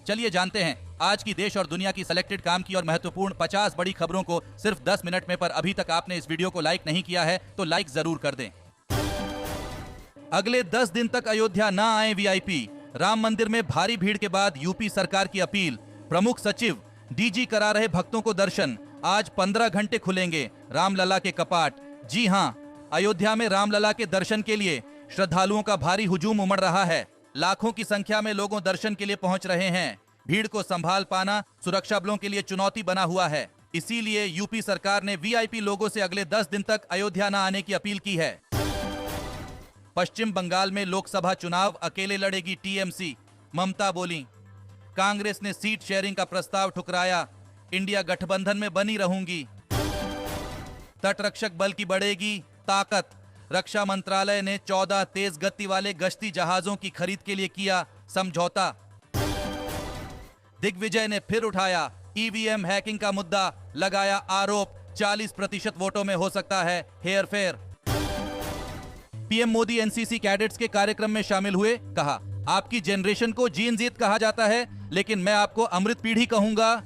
चलिए जानते हैं आज की देश और दुनिया की सिलेक्टेड काम की और महत्वपूर्ण 50 बड़ी खबरों को सिर्फ 10 मिनट में। पर अभी तक आपने इस वीडियो को लाइक नहीं किया है तो लाइक जरूर कर दें। अगले 10 दिन तक अयोध्या न आए वीआईपी। राम मंदिर में भारी भीड़ के बाद यूपी सरकार की अपील। प्रमुख सचिव डीजी करा रहे भक्तों को दर्शन। आज 15 घंटे खुलेंगे रामलला के कपाट। जी हां, अयोध्या में रामलला के दर्शन के लिए श्रद्धालुओं का भारी हुजूम उमड़ रहा है। लाखों की संख्या में लोगों दर्शन के लिए पहुंच रहे हैं। भीड़ को संभाल पाना सुरक्षा बलों के लिए चुनौती बना हुआ है। इसीलिए यूपी सरकार ने वीआईपी लोगों से अगले 10 दिन तक अयोध्या न आने की अपील की है। पश्चिम बंगाल में लोकसभा चुनाव अकेले लड़ेगी टीएमसी। ममता बोली, कांग्रेस ने सीट शेयरिंग का प्रस्ताव ठुकराया। इंडिया गठबंधन में बनी रहूंगी। तटरक्षक बल की बढ़ेगी ताकत। रक्षा मंत्रालय ने 14 तेज गति वाले गश्ती जहाजों की खरीद के लिए किया समझौता। दिग्विजय ने फिर उठाया ईवीएम हैकिंग का मुद्दा, लगाया आरोप 40% वोटों में हो सकता है हेरफेर। पीएम मोदी एनसीसी कैडेट्स के कार्यक्रम में शामिल हुए। कहा, आपकी जनरेशन को जीन जीत कहा जाता है, लेकिन मैं आपको अमृत पीढ़ी कहूंगा।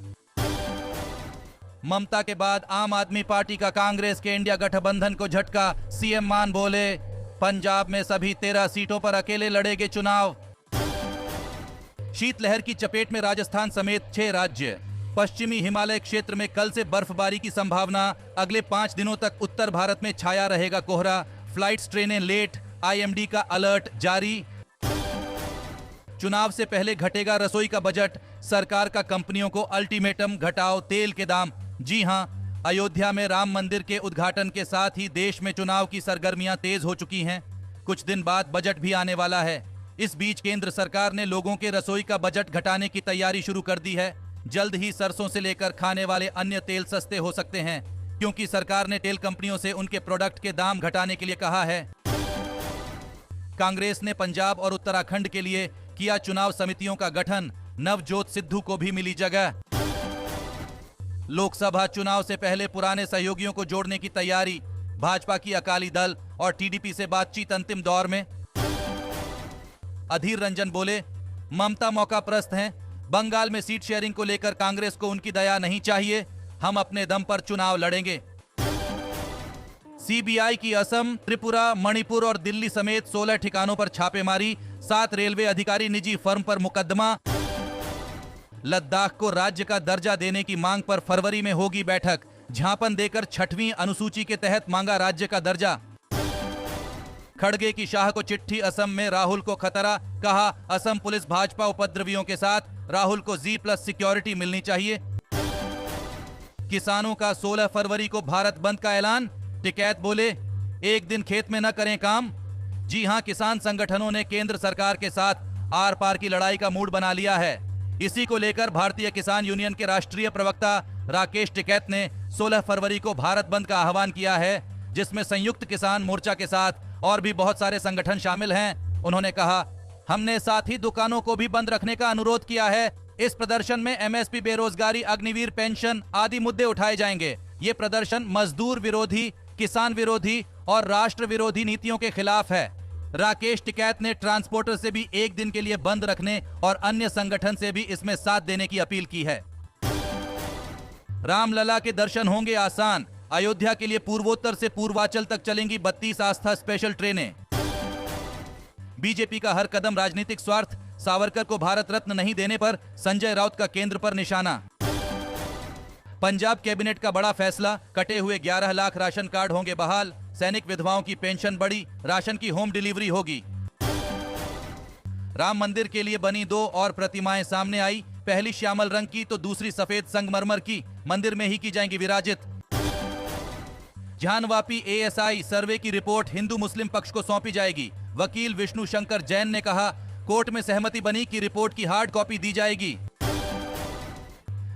ममता के बाद आम आदमी पार्टी का कांग्रेस के इंडिया गठबंधन को झटका। सीएम मान बोले, पंजाब में सभी 13 सीटों पर अकेले लड़ेंगे चुनाव। शीतलहर की चपेट में राजस्थान समेत 6 राज्य। पश्चिमी हिमालय क्षेत्र में कल से बर्फबारी की संभावना। अगले 5 दिनों तक उत्तर भारत में छाया रहेगा कोहरा। फ्लाइट्स ट्रेनें लेट, आईएमडी का अलर्ट जारी। चुनाव से पहले घटेगा रसोई का बजट। सरकार का कंपनियों को अल्टीमेटम, घटाओ तेल के दाम। जी हां, अयोध्या में राम मंदिर के उद्घाटन के साथ ही देश में चुनाव की सरगर्मियां तेज हो चुकी हैं। कुछ दिन बाद बजट भी आने वाला है। इस बीच केंद्र सरकार ने लोगों के रसोई का बजट घटाने की तैयारी शुरू कर दी है। जल्द ही सरसों से लेकर खाने वाले अन्य तेल सस्ते हो सकते हैं, क्योंकि सरकार ने तेल कंपनियों से उनके प्रोडक्ट के दाम घटाने के लिए कहा है। कांग्रेस ने पंजाब और उत्तराखंड के लिए किया चुनाव समितियों का गठन। नवजोत सिद्धू को भी मिली जगह। लोकसभा चुनाव से पहले पुराने सहयोगियों को जोड़ने की तैयारी। भाजपा की अकाली दल और टीडीपी से बातचीत अंतिम दौर में। अधीर रंजन बोले, ममता मौकाप्रस्त हैं। बंगाल में सीट शेयरिंग को लेकर कांग्रेस को उनकी दया नहीं चाहिए। हम अपने दम पर चुनाव लड़ेंगे। सीबीआई की असम, त्रिपुरा, मणिपुर और दिल्ली समेत 16 ठिकानों पर छापेमारी। 7 रेलवे अधिकारी निजी फर्म पर मुकदमा। लद्दाख को राज्य का दर्जा देने की मांग पर फरवरी में होगी बैठक। झांपन देकर 6वीं अनुसूची के तहत मांगा राज्य का दर्जा। खड़गे की शाह को चिट्ठी, असम में राहुल को खतरा। कहा, असम पुलिस भाजपा उपद्रवियों के साथ, राहुल को G+ सिक्योरिटी मिलनी चाहिए। किसानों का 16 फरवरी को भारत बंद का ऐलान। टिकैत बोले, एक दिन खेत में न करें काम। जी हां, किसान संगठनों ने केंद्र सरकार के साथ आर पार की लड़ाई का मूड बना लिया है। इसी को लेकर भारतीय किसान यूनियन के राष्ट्रीय प्रवक्ता राकेश टिकैत ने 16 फरवरी को भारत बंद का आह्वान किया है, जिसमें संयुक्त किसान मोर्चा के साथ और भी बहुत सारे संगठन शामिल हैं। उन्होंने कहा, हमने साथ ही दुकानों को भी बंद रखने का अनुरोध किया है। इस प्रदर्शन में एमएसपी, बेरोजगारी, अग्निवीर पेंशन आदि मुद्दे उठाए जाएंगे। ये प्रदर्शन मजदूर विरोधी, किसान विरोधी और राष्ट्र विरोधी नीतियों के खिलाफ है। राकेश टिकैत ने ट्रांसपोर्टर से भी एक दिन के लिए बंद रखने और अन्य संगठन से भी इसमें साथ देने की अपील की है। रामलला के दर्शन होंगे आसान। अयोध्या के लिए पूर्वोत्तर से पूर्वांचल तक चलेंगी 32 आस्था स्पेशल ट्रेनें। बीजेपी का हर कदम राजनीतिक स्वार्थ। सावरकर को भारत रत्न नहीं देने पर संजय राउत का केंद्र पर निशाना। पंजाब कैबिनेट का बड़ा फैसला। कटे हुए 11 लाख राशन कार्ड होंगे बहाल। सैनिक विधवाओं की पेंशन बढ़ी। राशन की होम डिलीवरी होगी। राम मंदिर के लिए बनी 2 और प्रतिमाएं सामने आई। पहली श्यामल रंग की तो दूसरी सफेद संगमरमर की। मंदिर में ही की जाएंगी विराजित। झानवापी एएसआई सर्वे की रिपोर्ट हिंदू मुस्लिम पक्ष को सौंपी जाएगी। वकील विष्णु शंकर जैन ने कहा, कोर्ट में सहमति बनी कि रिपोर्ट की हार्ड कॉपी दी जाएगी।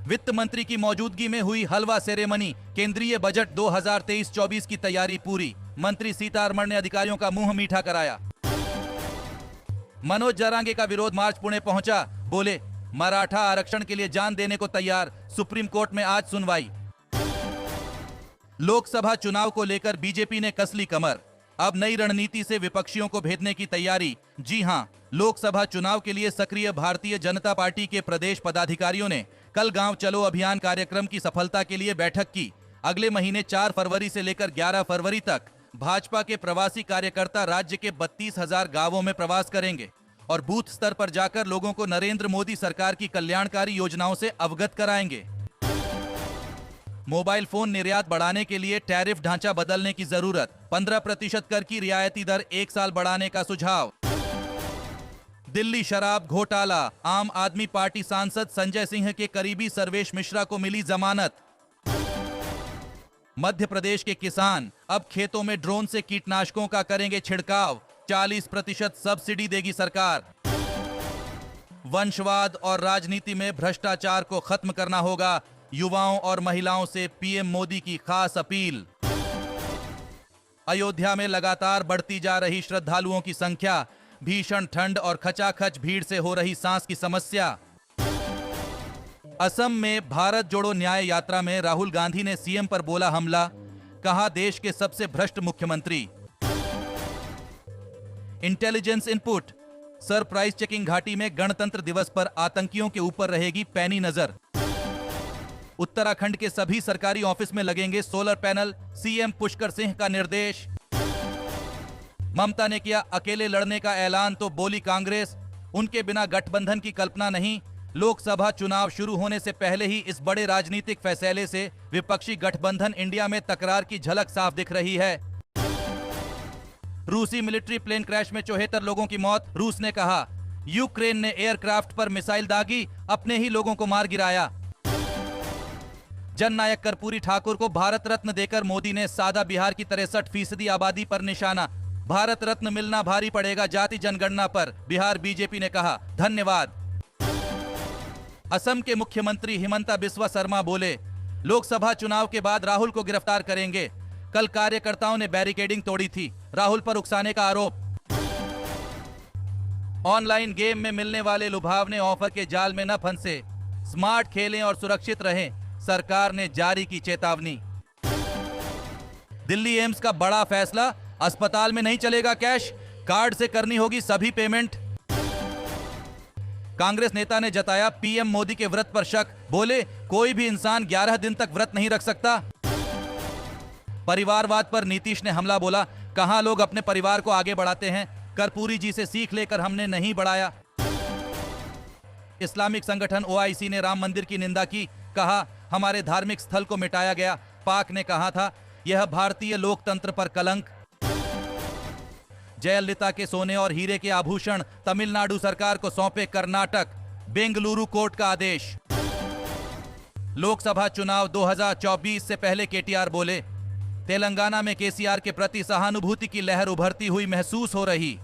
वित्त मंत्री की मौजूदगी में हुई हलवा सेरेमनी। केंद्रीय बजट 2023-24 की तैयारी पूरी। मंत्री सीतारमण ने अधिकारियों का मुंह मीठा कराया। मनोज जरांगे का विरोध मार्च पुणे पहुंचा। बोले, मराठा आरक्षण के लिए जान देने को तैयार। सुप्रीम कोर्ट में आज सुनवाई। लोकसभा चुनाव को लेकर बीजेपी ने कस ली कमर। अब नई रणनीति से विपक्षियों को भेदने की तैयारी। जी हां, लोकसभा चुनाव के लिए सक्रिय भारतीय जनता पार्टी के प्रदेश पदाधिकारियों ने कल गांव चलो अभियान कार्यक्रम की सफलता के लिए बैठक की। अगले महीने 4 फरवरी से लेकर 11 फरवरी तक भाजपा के प्रवासी कार्यकर्ता राज्य के 32,000 गांवों में प्रवास करेंगे और बूथ स्तर पर जाकर लोगों को नरेंद्र मोदी सरकार की कल्याणकारी योजनाओं से अवगत कराएंगे। मोबाइल फोन निर्यात बढ़ाने के लिए टैरिफ ढांचा बदलने की जरूरत। 15% कर की रियायती दर 1 साल बढ़ाने का सुझाव। दिल्ली शराब घोटाला, आम आदमी पार्टी सांसद संजय सिंह के करीबी सर्वेश मिश्रा को मिली जमानत। मध्य प्रदेश के किसान अब खेतों में ड्रोन से कीटनाशकों का करेंगे छिड़काव। 40% सब्सिडी देगी सरकार। वंशवाद और राजनीति में भ्रष्टाचार को खत्म करना होगा, युवाओं और महिलाओं से पीएम मोदी की खास अपील। अयोध्या में लगातार बढ़ती जा रही श्रद्धालुओं की संख्या, भीषण ठंड और खचाखच भीड़ से हो रही सांस की समस्या। असम में भारत जोड़ो न्याय यात्रा में राहुल गांधी ने सीएम पर बोला हमला, कहा देश के सबसे भ्रष्ट मुख्यमंत्री। इंटेलिजेंस इनपुट, सरप्राइज चेकिंग घाटी में गणतंत्र दिवस पर आतंकियों के ऊपर रहेगी पैनी नजर। उत्तराखंड के सभी सरकारी ऑफिस में लगेंगे solar panel, CM Pushkar Singh का निर्देश। ममता ने किया अकेले लड़ने का ऐलान तो बोली कांग्रेस, उनके बिना गठबंधन की कल्पना नहीं। लोकसभा चुनाव शुरू होने से पहले ही इस बड़े राजनीतिक फैसले से विपक्षी गठबंधन इंडिया में तकरार की झलक साफ दिख रही है। रूसी मिलिट्री प्लेन क्रैश में 74 लोगों की मौत। रूस ने कहा यूक्रेन ने एयरक्राफ्ट पर मिसाइल दागी, अपने ही लोगों को मार गिराया। जननायक कर्पूरी ठाकुर को भारत रत्न देकर मोदी ने साधा बिहार की 63% आबादी पर निशाना। भारत रत्न मिलना भारी पड़ेगा जाति जनगणना पर, बिहार बीजेपी ने कहा धन्यवाद। असम के मुख्यमंत्री हिमंता बिस्वा शर्मा बोले लोकसभा चुनाव के बाद राहुल को गिरफ्तार करेंगे। कल कार्यकर्ताओं ने बैरिकेडिंग तोड़ी थी, राहुल पर उकसाने का आरोप। ऑनलाइन गेम में मिलने वाले लुभावने ऑफर के जाल में न फंसे, स्मार्ट खेलें और सुरक्षित रहें, सरकार ने जारी की चेतावनी। दिल्ली एम्स का बड़ा फैसला, अस्पताल में नहीं चलेगा कैश, कार्ड से करनी होगी सभी पेमेंट। कांग्रेस नेता ने जताया पीएम मोदी के व्रत पर शक, बोले कोई भी इंसान 11 दिन तक व्रत नहीं रख सकता। परिवारवाद पर नीतीश ने हमला बोला, कहां लोग अपने परिवार को आगे बढ़ाते हैं, कर्पूरी जी से सीख लेकर हमने नहीं बढ़ाया। इस्लामिक संगठन ओआईसी ने राम मंदिर की निंदा की, कहा हमारे धार्मिक स्थल को मिटाया गया। पाक ने कहा था यह भारतीय लोकतंत्र पर कलंक। जयललिता के सोने और हीरे के आभूषण तमिलनाडु सरकार को सौंपे कर्नाटक, बेंगलुरु कोर्ट का आदेश। लोकसभा चुनाव 2024 से पहले केटीआर बोले तेलंगाना में केसीआर के प्रति सहानुभूति की लहर उभरती हुई महसूस हो रही।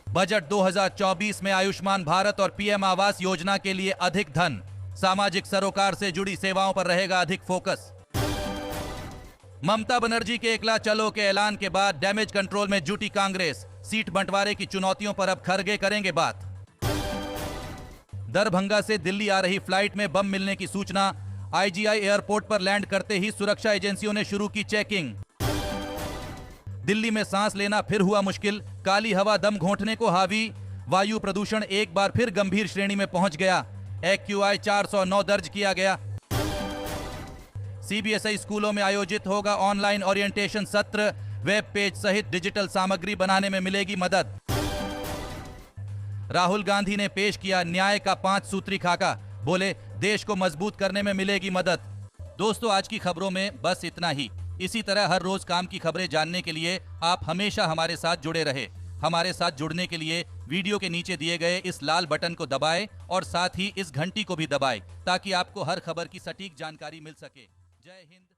बजट 2024 में आयुष्मान भारत और पीएम आवास योजना के लिए अधिक धन, सामाजिक सरोकार से जुड़ी सेवाओं पर रहेगा अधिक फोकस। ममता बनर्जी के एकला चलो के ऐलान के बाद डैमेज कंट्रोल में जुटी कांग्रेस, सीट बंटवारे की चुनौतियों पर अब खरगे करेंगे बात। दरभंगा से दिल्ली आ रही फ्लाइट में बम मिलने की सूचना, आईजीआई एयरपोर्ट पर लैंड करते ही सुरक्षा एजेंसियों ने शुरू की चेकिंग। दिल्ली में सांस लेना फिर हुआ मुश्किल, काली हवा दम घोंटने को हावी, वायु प्रदूषण एक बार फिर गंभीर श्रेणी में पहुंच गया, एक्यूआई 409 दर्ज किया गया। सीबीएसई स्कूलों में आयोजित होगा ऑनलाइन ओरिएंटेशन सत्र, वेब पेज सहित डिजिटल सामग्री बनाने में मिलेगी मदद। राहुल गांधी ने पेश किया न्याय का 5 सूत्री खाका, बोले देश को मजबूत करने में मिलेगी मदद। दोस्तों, आज की खबरों में बस इतना ही। इसी तरह हर रोज काम की खबरें जानने के लिए आप हमेशा हमारे साथ जुड़े रहे। हमारे साथ जुड़ने के लिए वीडियो के नीचे दिए गए इस लाल बटन को दबाएं और साथ ही इस घंटी को भी दबाएं ताकि आपको हर खबर की सटीक जानकारी मिल सके। जय हिंद।